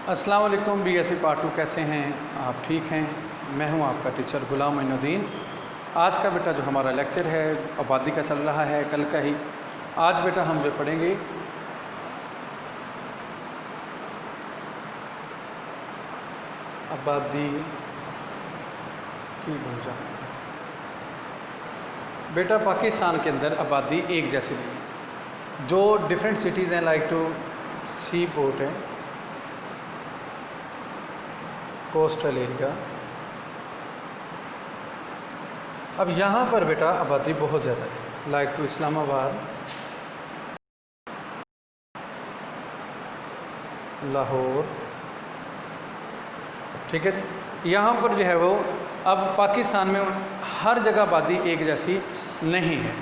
अस्सलाम वालेकुम BSc part 2 कैसे हैं आप? ठीक हैं? मैं हूं आपका टीचर गुलाम मोइनुद्दीन। आज का बेटा जो हमारा लेक्चर है आबादी का चल रहा है, कल का ही। आज बेटा हम जो पढ़ेंगे आबादी की गुंजाइश। बेटा पाकिस्तान के अंदर आबादी एक जैसी नहीं है। जो डिफरेंट सिटीज़ हैं लाइक टू सी पोर्ट है, कोस्टल एरिया। अब यहाँ पर बेटा आबादी बहुत ज़्यादा है, लाइक टू इस्लामाबाद, लाहौर, ठीक है जी। यहाँ पर जो है वो अब पाकिस्तान में हर जगह आबादी एक जैसी नहीं है,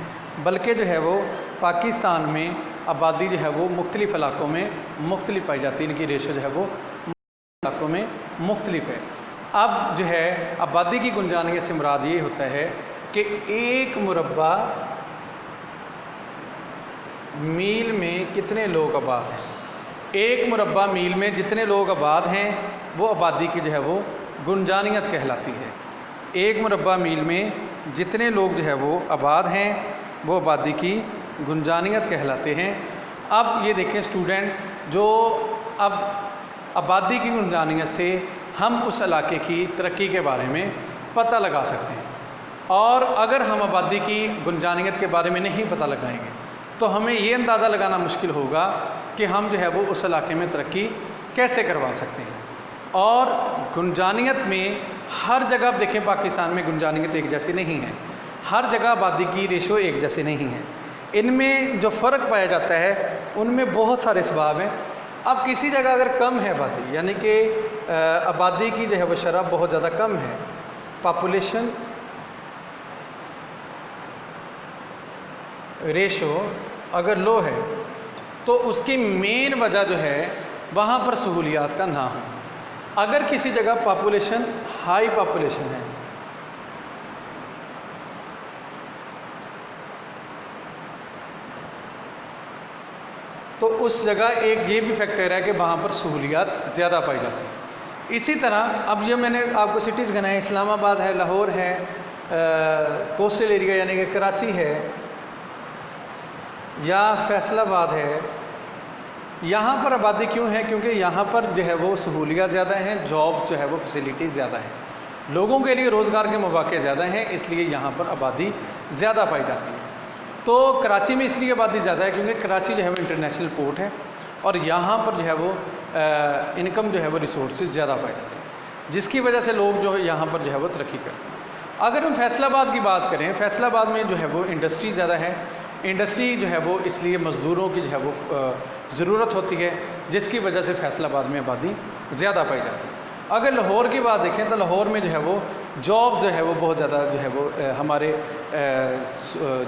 बल्कि जो है वो पाकिस्तान में आबादी जो है वो मुख्तलिफ़ इलाकों में मुख्तलिफ पाई जाती है। इनकी रेशो जो है वो इलाकों में मुख्तलिफ है। अब जो है आबादी की गुंजानियत से मुराद ये होता है कि एक मुरब्बा मील में कितने लोग आबाद हैं। एक मुरब्बा मील में जितने लोग आबाद हैं वो आबादी की जो है वो गुंजानियत कहलाती है। एक मुरब्बा मील में जितने लोग जो है वो आबाद हैं वो आबादी की गुंजानियत कहलाते हैं। अब ये देखें स्टूडेंट, जो अब आबादी की गुंजानियत से हम उस इलाके की तरक्की के बारे में पता लगा सकते हैं, और अगर हम आबादी की गुंजानियत के बारे में नहीं पता लगाएंगे तो हमें ये अंदाज़ा लगाना मुश्किल होगा कि हम जो है वो उस इलाके में तरक्की कैसे करवा सकते हैं। और गुंजानियत में हर जगह आप देखें पाकिस्तान में गुंजानियत एक जैसी नहीं है, हर जगह आबादी की रेशो एक जैसी नहीं है। इनमें जो फ़र्क पाया जाता है उनमें बहुत सारे असबाब हैं। अब किसी जगह अगर कम है आबादी, यानी कि आबादी की जो है वो शरह बहुत ज़्यादा कम है, पॉपुलेशन रेशो अगर लो है, तो उसकी मेन वजह जो है वहाँ पर सहूलियात का ना हो। अगर किसी जगह पॉपुलेशन हाई पॉपुलेशन है, तो उस जगह एक ये भी फैक्टर है कि वहाँ पर सहूलियात ज़्यादा पाई जाती है। इसी तरह अब ये मैंने आपको सिटीज़ गिनाए, इस्लामाबाद है, लाहौर है, कोस्टल एरिया यानी कि कराची है या फैसलाबाद है। यहाँ पर आबादी क्यों है? क्योंकि यहाँ पर जो है वो सहूलियात ज़्यादा हैं, जॉब्स जो है वो फैसिलिटीज़ ज़्यादा हैं, लोगों के लिए रोज़गार के मौके ज़्यादा हैं, इसलिए यहाँ पर आबादी ज़्यादा पाई जाती है। तो कराची में इसलिए आबादी ज़्यादा है क्योंकि कराची जो है वो इंटरनेशनल पोर्ट है, और यहाँ पर जो है वो इनकम जो है वो रिसोर्सेज ज़्यादा पाए जाते हैं, जिसकी वजह से लोग जो है यहाँ पर जो है वो तरक्की करते हैं। अगर हम फैसलाबाद की बात करें, फैसलाबाद में जो है वो इंडस्ट्री ज़्यादा है। इंडस्ट्री जो है वो इसलिए मज़दूरों की जो है वो ज़रूरत होती है, जिसकी वजह से फैसलाबाद में आबादी ज़्यादा पाई जाती है। अगर लाहौर की बात देखें तो लाहौर में जो है वो जॉब जो है वो बहुत ज़्यादा जो है वो हमारे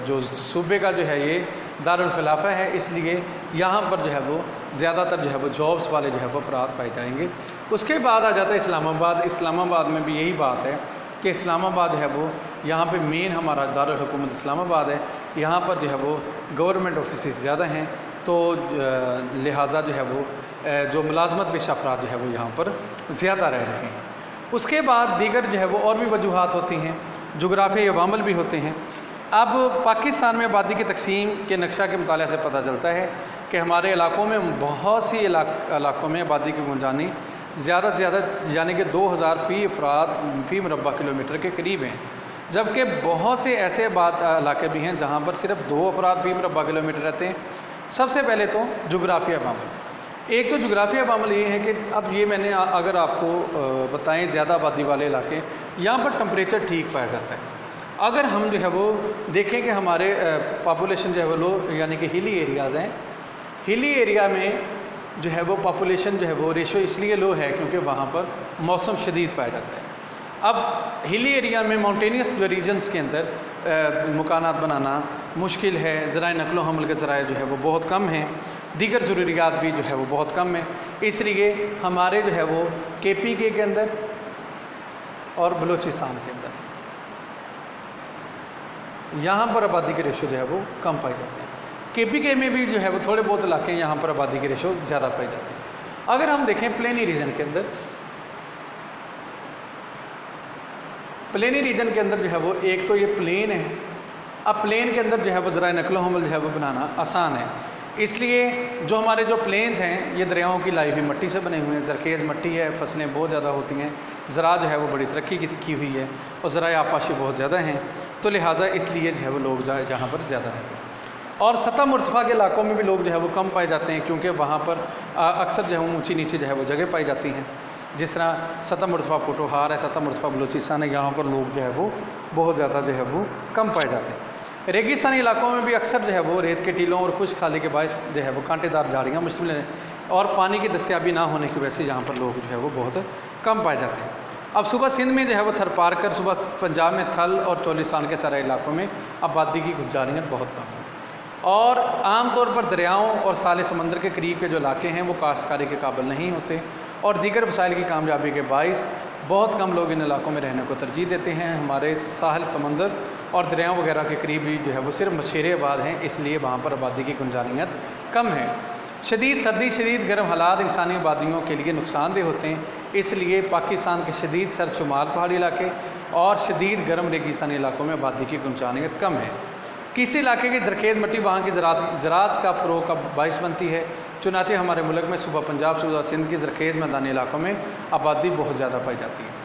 जो सूबे का जो है ये दारुल खिलाफा है, इसलिए यहाँ पर जो है वो ज़्यादातर जो है वो जॉब्स वाले जो है वो अफराद पाए जाएंगे। उसके बाद आ जाता है इस्लामाबाद। इस्लामाबाद में भी यही बात है कि इस्लामाबाद जो है वो यहाँ पे मेन हमारा दारुल हुकूमत इस्लामाबाद है। यहाँ पर जो है वो गवर्नमेंट ऑफिस ज़्यादा हैं, तो लिहाजा जो है वो जो मुलाजमत पेशा अफराद जो है वो यहाँ पर ज़्यादा रह रहे हैं। उसके बाद दीगर जो है वो और भी वजूहात होती हैं, जोग्राफी अवामल भी होते हैं। अब पाकिस्तान में आबादी की तकसीम के नक्शा के मुताले से पता चलता है कि हमारे इलाकों में बहुत सी इलाकों में आबादी की गुंजानी ज़्यादा से ज़्यादा यानी कि 2000 फ़ी अफराद फ़ी मुरब्बा किलोमीटर के करीब हैं, जबकि बहुत से ऐसे इलाके भी हैं जहाँ पर सिर्फ 2 अफराद फ़ी मुरब्बा किलोमीटर रहते हैं। सबसे पहले तो जोग्राफिया अवामल। एक तो जोग्राफिया अवामल ये है कि अब ये मैंने अगर आपको बताएं ज़्यादा आबादी वाले इलाके, यहाँ पर टम्परेचर ठीक पाया जाता है। अगर हम जो है वो देखें कि हमारे पॉपुलेशन जो है वो लो यानी कि हिली एरियाज़ हैं, हिली एरिया में जो है वो पॉपुलेशन जो है वो रेशो इसलिए लो है क्योंकि वहाँ पर मौसम शदीद पाया जाता है। अब हिली एरिया में माउंटेनियस जो रीजन्स के अंदर मकानात बनाना मुश्किल है, ज़राए नकलो हमल के ज़राए जो है वो बहुत कम हैं, दीगर ज़रूरियात भी जो है वो बहुत कम हैं, इसलिए हमारे जो है वो KPK के अंदर और बलूचिस्तान के अंदर यहाँ पर आबादी की रेशो जो है वो कम पाई जाती है। KPK में भी जो है वो थोड़े बहुत इलाके यहाँ पर आबादी की रेशो ज़्यादा पाई जाती है। अगर हम देखें प्लेनी रीजन के अंदर, प्लेनी रीजन के अंदर जो है वो एक तो ये प्लेन है। अब प्लेन के अंदर जो है वो ज़राए नकलो हमल जो है वो बनाना आसान है, इसलिए जो हमारे जो प्लेन्स हैं ये दरियाओं की लाई हुई मट्टी से बने हुए हैं, ज़रखेज़ मट्टी है, फसलें बहुत ज़्यादा होती हैं, ज़रा जो है वो बड़ी तरक्की की हुई है और ज़राए आपाशी बहुत ज़्यादा हैं, तो लिहाजा इसलिए जो है वो लोग जहाँ पर ज़्यादा रहते हैं। और सतह मुर्तफ़ा के इलाकों में भी लोग जो है वो कम पाए जाते हैं, क्योंकि वहाँ पर अक्सर जो है वो ऊँची नीचे जो है वो जगह पाई जाती हैं। जिस तरह सतह मुर्तफ़ा पोटोहार है, सतह मुर्तफ़ा बलूचिस्तान है, यहाँ पर लोग जो है वो बहुत ज़्यादा जो है वो कम पाए जाते हैं। रेगिस्तानी इलाकों में भी अक्सर जो है वो रेत के टीलों और खुश्क खाली के बायस जो है वो कांटेदार झाड़ियाँ मुश्किल हैं और पानी की दस्तियाबी ना होने की वजह से यहाँ पर लोग जो है वो बहुत कम पाए जाते हैं। अब सुबह सिंध में जो है वो थरपारकर, सुबह पंजाब में थल और चोलिस्तान के सारे इलाकों में आबादी की गुजारियत बहुत कम है और आम तौर पर दरियाओं और साले समंदर के करीब के जो इलाके हैं वो काश्तकारी के काबिल नहीं होते और दीगर वसाइल की कामयाबी के बायस बहुत कम लोग इन इलाकों में रहने को तरजीह देते हैं। हमारे साहिल समंदर और दरियाओं वगैरह के करीब भी जो है वो सिर्फ मछेरे आबाद हैं, इसलिए वहाँ पर आबादी की गुंजानियत कम है। शदीद सर्दी, शदीद गर्म हालात इंसानी आबादियों के लिए नुकसानदेह होते हैं, इसलिए पाकिस्तान के शदीद सरशुमार पहाड़ी इलाके और शदीद गर्म रेगिस्तानी इलाकों में आबादी की गुंजानियत कम है। किसी इलाके की ज़रखेज़ मट्टी वहाँ की ज़राअत का फ़रोग़ का बाइस बनती है, चुनांचे हमारे मुल्क में सुबह पंजाब, सुबह सिंध की ज़रखेज़ मैदानी इलाकों में आबादी बहुत ज़्यादा पाई जाती है।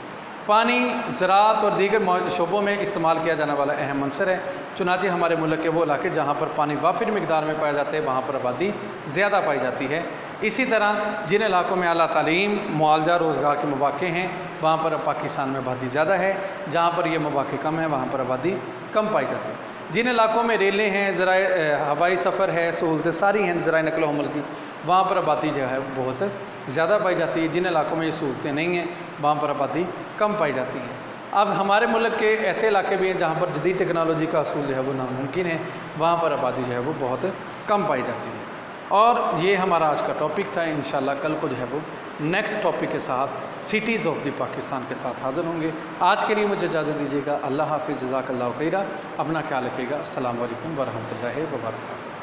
पानी ज़राअत और दीगर शोबों में इस्तेमाल किया जाने वाला अहम अंसर है, चुनांचे हमारे मुल्क के वो इलाके जहाँ पर पानी वाफिर मिकदार में पाए जाते हैं वहाँ पर आबादी ज़्यादा पाई जाती है। इसी तरह जिन इलाकों में आला तालीम, मुआवजा, रोज़गार के मौक़े हैं वहाँ पर पाकिस्तान में आबादी ज़्यादा है, जहाँ पर ये मौक़े कम है वहाँ पर आबादी कम पाई जाती है। जिन इलाकों में रेलें हैं, ज़राए हवाई सफ़र है, सहूलतें सारी हैं ज़राए नकलो हमल की, वहाँ पर आबादी जो है बहुत ज़्यादा पाई जाती है। जिन इलाकों में ये सहूलतें नहीं हैं वहाँ पर आबादी कम पाई जाती है। अब हमारे मुल्क के ऐसे इलाके भी हैं जहाँ पर जदीद टेक्नोलॉजी का असूल जो है वो नामुमकिन है, वहाँ पर आबादी जो है वो बहुत कम पाई जाती है। और ये हमारा आज का टॉपिक था। इंशाल्लाह कल को जो है वो नेक्स्ट टॉपिक के साथ सिटीज़ ऑफ द पाकिस्तान के साथ हाज़िर होंगे। आज के लिए मुझे इजाज़त दीजिएगा। अल्लाह हाफ़िज़, जज़ाकल्लाहु खैरा। अपना ख्याल रखिएगा। अस्सलामु अलैकुम वरहमतुल्लाहि वबरकातुहू।